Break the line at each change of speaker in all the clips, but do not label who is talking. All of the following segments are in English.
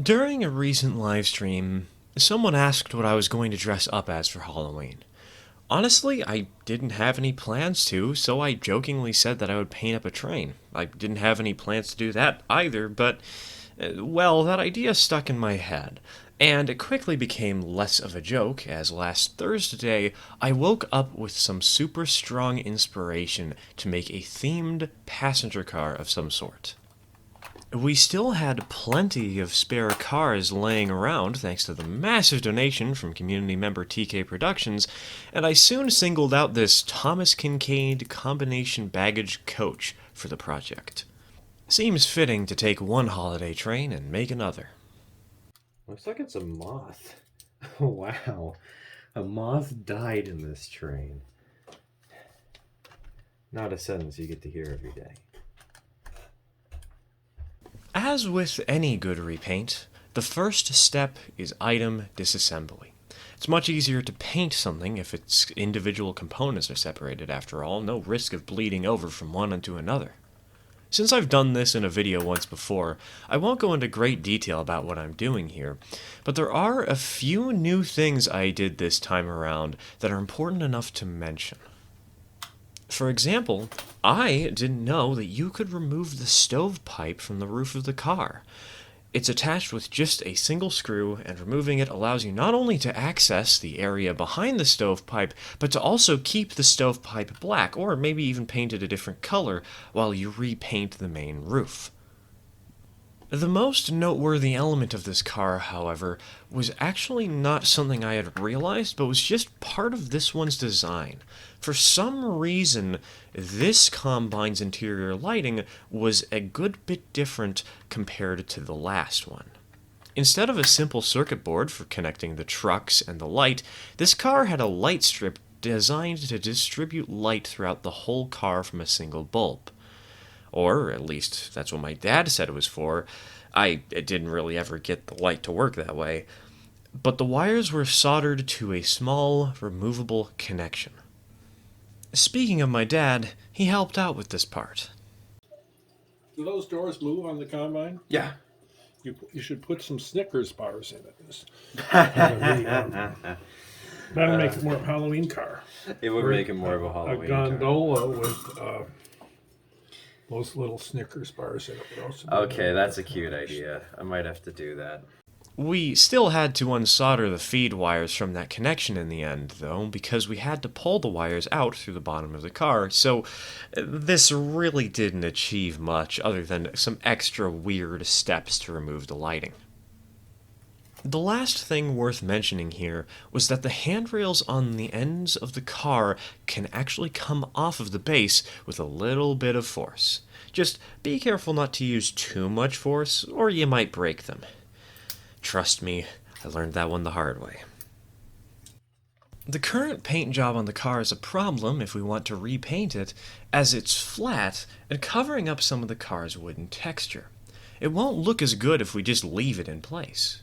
During a recent live stream, someone asked what I was going to dress up as for Halloween. Honestly, I didn't have any plans to, so I jokingly said that I would paint up a train. I didn't have any plans to do that either, but, well, that idea stuck in my head. And it quickly became less of a joke, as last Thursday I woke up with some super strong inspiration to make a themed passenger car of some sort. We still had plenty of spare cars laying around thanks to the massive donation from community member TK Productions, and I soon singled out this Thomas Kincaid combination baggage coach for the project. Seems fitting to take one holiday train and make another.
Looks like it's a moth. Wow. A moth died in this train. Not a sentence you get to hear every day.
As with any good repaint, the first step is item disassembly. It's much easier to paint something if its individual components are separated after all, no risk of bleeding over from one into another. Since I've done this in a video once before, I won't go into great detail about what I'm doing here, but there are a few new things I did this time around that are important enough to mention. For example, I didn't know that you could remove the stovepipe from the roof of the car. It's attached with just a single screw, and removing it allows you not only to access the area behind the stovepipe, but to also keep the stovepipe black, or maybe even paint it a different color, while you repaint the main roof. The most noteworthy element of this car, however, was actually not something I had realized, but was just part of this one's design. For some reason, this combine's interior lighting was a good bit different compared to the last one. Instead of a simple circuit board for connecting the trucks and the light, this car had a light strip designed to distribute light throughout the whole car from a single bulb. Or, at least, that's what my dad said it was for. I didn't really ever get the light to work that way. But the wires were soldered to a small, removable connection. Speaking of my dad, he helped out with this part.
Do those doors move on the combine?
Yeah.
You should put some Snickers bars in it. That'll make it more of a Halloween car.
It would make it more of a Halloween car.
A gondola with those little Snickers bars in it. Would also be
Okay, that's a cute idea. I might have to do that.
We still had to unsolder the feed wires from that connection in the end, though, because we had to pull the wires out through the bottom of the car, so this really didn't achieve much other than some extra weird steps to remove the lighting. The last thing worth mentioning here was that the handrails on the ends of the car can actually come off of the base with a little bit of force. Just be careful not to use too much force, or you might break them. Trust me, I learned that one the hard way. The current paint job on the car is a problem if we want to repaint it, as it's flat and covering up some of the car's wooden texture. It won't look as good if we just leave it in place.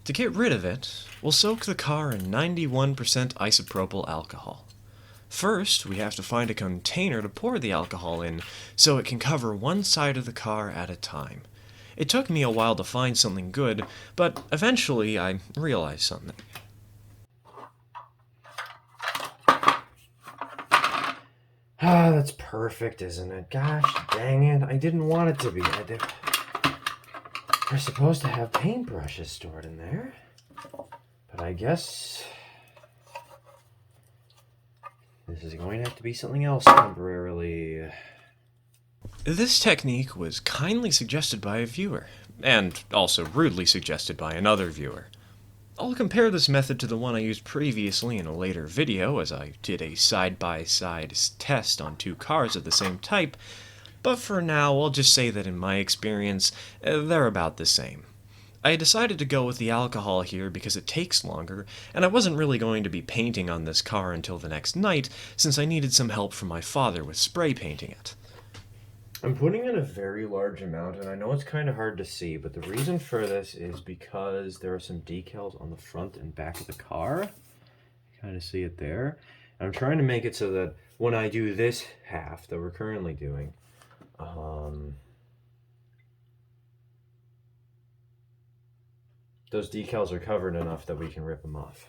To get rid of it, we'll soak the car in 91% isopropyl alcohol. First, we have to find a container to pour the alcohol in so it can cover one side of the car at a time. It took me a while to find something good, but eventually I realized something.
Ah, that's perfect, isn't it? Gosh dang it, I didn't want it to be. We're supposed to have paintbrushes stored in there, but I guess this is going to have to be something else temporarily.
This technique was kindly suggested by a viewer, and also rudely suggested by another viewer. I'll compare this method to the one I used previously in a later video, as I did a side-by-side test on two cars of the same type, but for now I'll just say that in my experience, they're about the same. I decided to go with the alcohol here because it takes longer, and I wasn't really going to be painting on this car until the next night, since I needed some help from my father with spray painting it.
I'm putting in a very large amount, and I know it's kind of hard to see, but the reason for this is because there are some decals on the front and back of the car. You kind of see it there. And I'm trying to make it so that when I do this half that we're currently doing, those decals are covered enough that we can rip them off.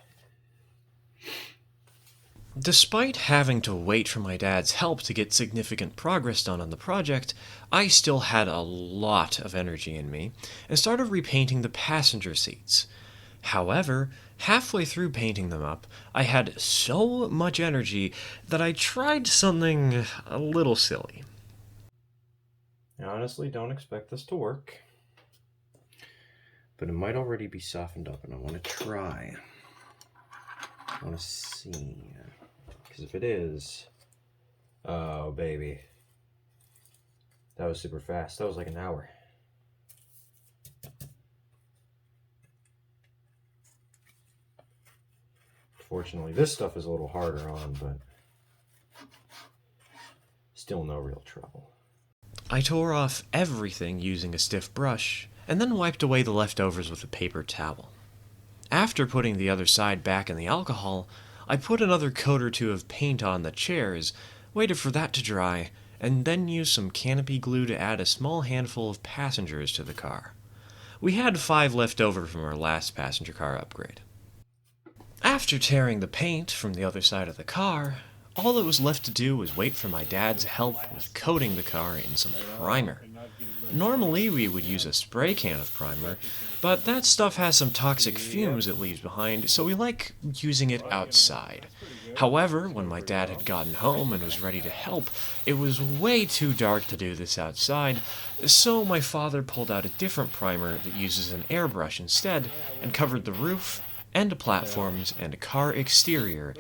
Despite having to wait for my dad's help to get significant progress done on the project, I still had a lot of energy in me and started repainting the passenger seats. However, halfway through painting them up, I had so much energy that I tried something a little silly.
I honestly don't expect this to work, but it might already be softened up, and I want to try. I want to see, because if it is, oh baby, that was super fast. That was like an hour. Fortunately, this stuff is a little harder on, but still no real trouble.
I tore off everything using a stiff brush, and then wiped away the leftovers with a paper towel. After putting the other side back in the alcohol, I put another coat or two of paint on the chairs, waited for that to dry, and then used some canopy glue to add a small handful of passengers to the car. We had 5 left over from our last passenger car upgrade. After tearing the paint from the other side of the car, all that was left to do was wait for my dad's help with coating the car in some primer. Normally we would use a spray can of primer, but that stuff has some toxic fumes it leaves behind, so we like using it outside. However, when my dad had gotten home and was ready to help, it was way too dark to do this outside, so my father pulled out a different primer that uses an airbrush instead, and covered the roof, and platforms, and a car exterior.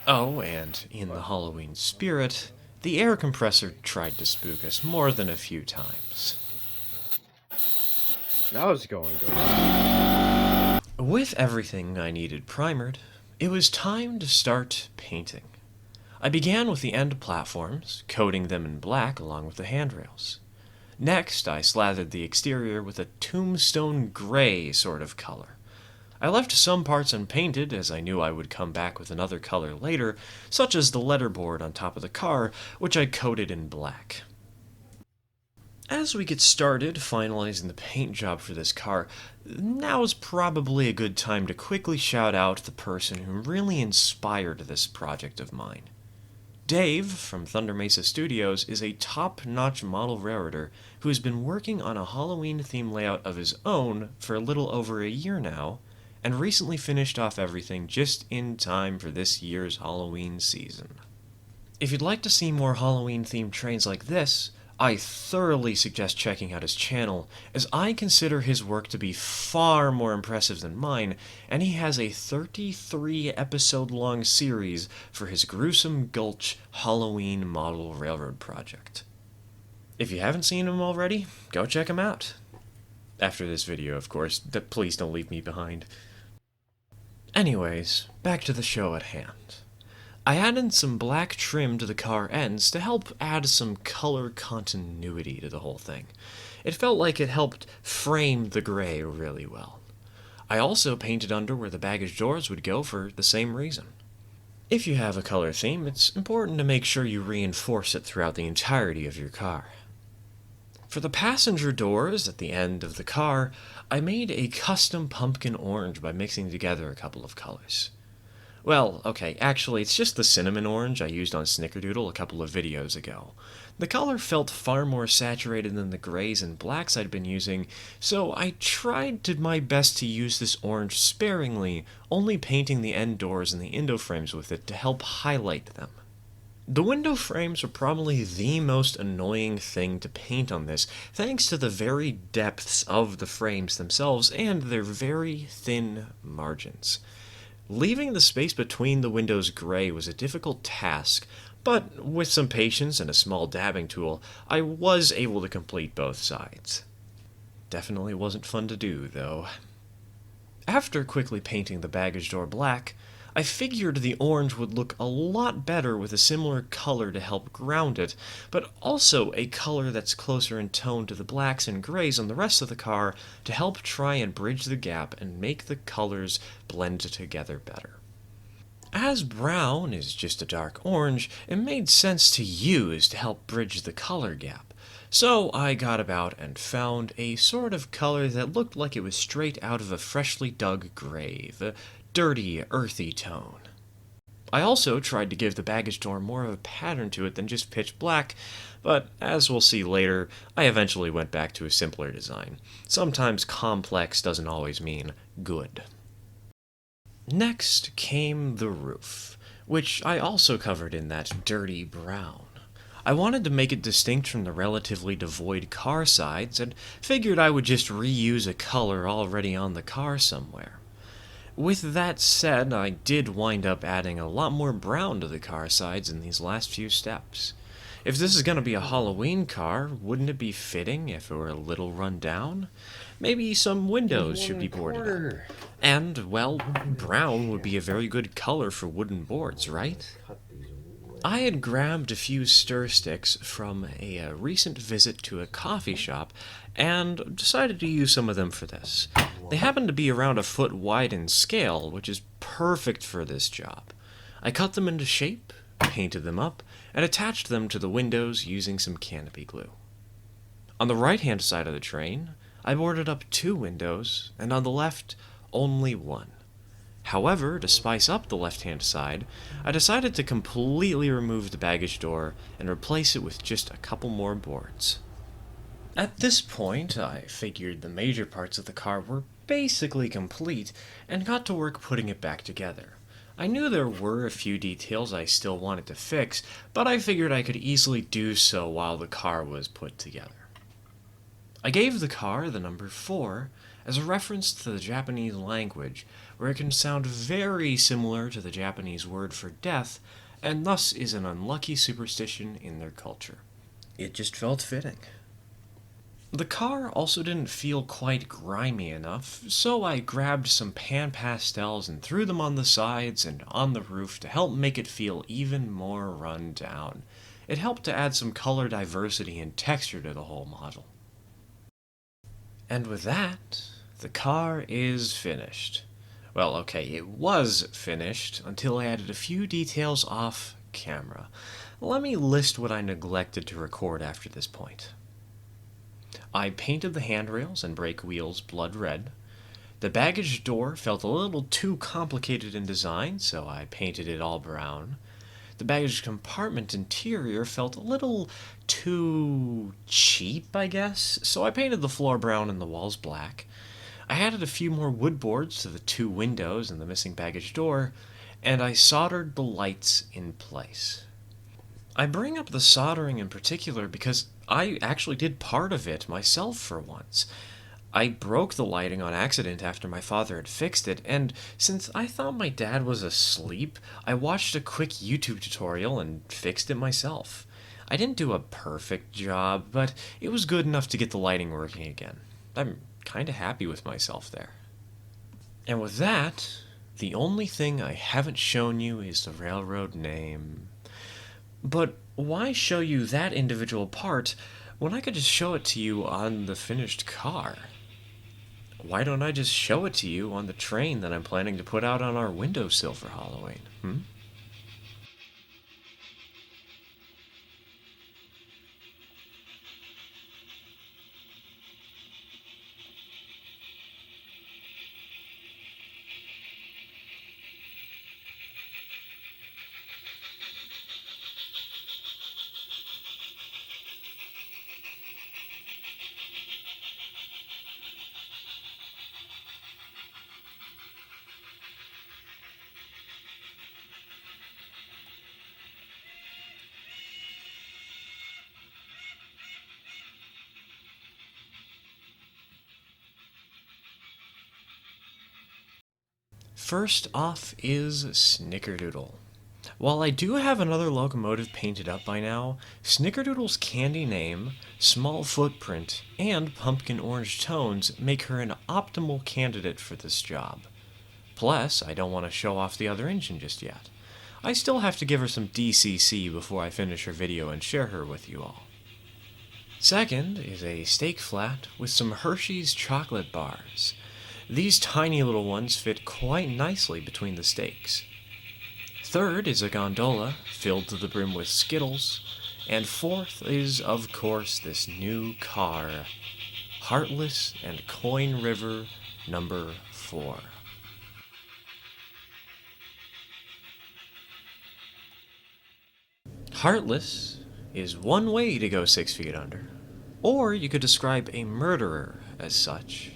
Oh, and in the Halloween spirit, the air compressor tried to spook us more than a few times.
That was going good.
With everything I needed primered, it was time to start painting. I began with the end platforms, coating them in black along with the handrails. Next, I slathered the exterior with a tombstone gray sort of color. I left some parts unpainted, as I knew I would come back with another color later, such as the letterboard on top of the car, which I coated in black. As we get started finalizing the paint job for this car, now is probably a good time to quickly shout out the person who really inspired this project of mine. Dave from Thunder Mesa Studios is a top-notch model railroader who has been working on a Halloween theme layout of his own for a little over a year now, and recently finished off everything just in time for this year's Halloween season. If you'd like to see more Halloween-themed trains like this, I thoroughly suggest checking out his channel, as I consider his work to be far more impressive than mine, and he has a 33-episode-long series for his Gruesome Gulch Halloween Model Railroad project. If you haven't seen him already, go check him out. After this video, of course, please don't leave me behind. Anyways, back to the show at hand. I added some black trim to the car ends to help add some color continuity to the whole thing. It felt like it helped frame the gray really well. I also painted under where the baggage doors would go for the same reason. If you have a color theme, it's important to make sure you reinforce it throughout the entirety of your car. For the passenger doors at the end of the car, I made a custom pumpkin orange by mixing together a couple of colors. Well, okay, actually it's just the cinnamon orange I used on Snickerdoodle a couple of videos ago. The color felt far more saturated than the grays and blacks I'd been using, so I tried my best to use this orange sparingly, only painting the end doors and the window frames with it to help highlight them. The window frames are probably the most annoying thing to paint on this, thanks to the very depths of the frames themselves and their very thin margins. Leaving the space between the windows gray was a difficult task, but with some patience and a small dabbing tool, I was able to complete both sides. Definitely wasn't fun to do, though. After quickly painting the baggage door black, I figured the orange would look a lot better with a similar color to help ground it, but also a color that's closer in tone to the blacks and grays on the rest of the car to help try and bridge the gap and make the colors blend together better. As brown is just a dark orange, it made sense to use to help bridge the color gap, So I got about and found a sort of color that looked like it was straight out of a freshly dug grave, a dirty, earthy tone. I also tried to give the baggage door more of a pattern to it than just pitch black, but as we'll see later, I eventually went back to a simpler design. Sometimes complex doesn't always mean good. Next came the roof, which I also covered in that dirty brown. I wanted to make it distinct from the relatively devoid car sides and figured I would just reuse a color already on the car somewhere. With that said, I did wind up adding a lot more brown to the car sides in these last few steps. If this is going to be a Halloween car, wouldn't it be fitting if it were a little run down? Maybe some windows should be boarded up. And, well, brown would be a very good color for wooden boards, right? I had grabbed a few stir sticks from a recent visit to a coffee shop and decided to use some of them for this. They happen to be around a foot wide in scale, which is perfect for this job. I cut them into shape, painted them up, and attached them to the windows using some canopy glue. On the right-hand side of the train, I boarded up 2 windows, and on the left, only 1. However, to spice up the left-hand side, I decided to completely remove the baggage door and replace it with just a couple more boards. At this point, I figured the major parts of the car were basically complete and got to work putting it back together. I knew there were a few details I still wanted to fix, but I figured I could easily do so while the car was put together. I gave the car the number 4 as a reference to the Japanese language, where it can sound very similar to the Japanese word for death, and thus is an unlucky superstition in their culture. It just felt fitting. The car also didn't feel quite grimy enough, so I grabbed some pan pastels and threw them on the sides and on the roof to help make it feel even more run down. It helped to add some color diversity and texture to the whole model. And with that, the car is finished. Well, okay, it was finished until I added a few details off camera. Let me list what I neglected to record after this point. I painted the handrails and brake wheels blood red. The baggage door felt a little too complicated in design, so I painted it all brown. The baggage compartment interior felt a little too cheap, I guess, so I painted the floor brown and the walls black. I added a few more wood boards to the 2 windows and the missing baggage door, and I soldered the lights in place. I bring up the soldering in particular because I actually did part of it myself for once. I broke the lighting on accident after my father had fixed it, and since I thought my dad was asleep, I watched a quick YouTube tutorial and fixed it myself. I didn't do a perfect job, but it was good enough to get the lighting working again. I'm kinda happy with myself there. And with that, the only thing I haven't shown you is the railroad name. But why show you that individual part when I could just show it to you on the finished car? Why don't I just show it to you on the train that I'm planning to put out on our windowsill for Halloween? First off is Snickerdoodle. While I do have another locomotive painted up by now, Snickerdoodle's candy name, small footprint, and pumpkin orange tones make her an optimal candidate for this job. Plus, I don't want to show off the other engine just yet. I still have to give her some DCC before I finish her video and share her with you all. Second is a steak flat with some Hershey's chocolate bars. These tiny little ones fit quite nicely between the steaks. Third is a gondola filled to the brim with Skittles. And fourth is, of course, this new car, Heartless and Coin River number 4. Heartless is one way to go 6 feet under, or you could describe a murderer as such.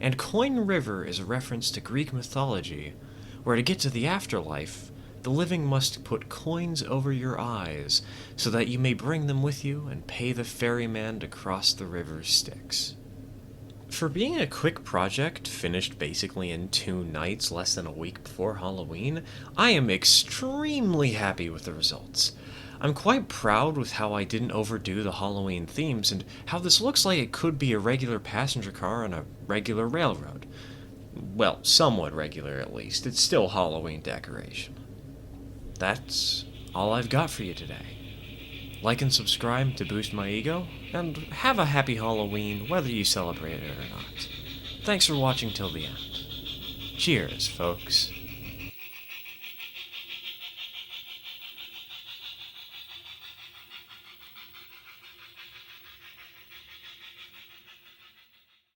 And Coin River is a reference to Greek mythology, where to get to the afterlife, the living must put coins over your eyes so that you may bring them with you and pay the ferryman to cross the river Styx. For being a quick project, finished basically in 2 nights less than a week before Halloween, I am extremely happy with the results. I'm quite proud with how I didn't overdo the Halloween themes and how this looks like it could be a regular passenger car on a regular railroad. Well, somewhat regular at least. It's still Halloween decoration. That's all I've got for you today. Like and subscribe to boost my ego, and have a happy Halloween whether you celebrate it or not. Thanks for watching till the end. Cheers, folks.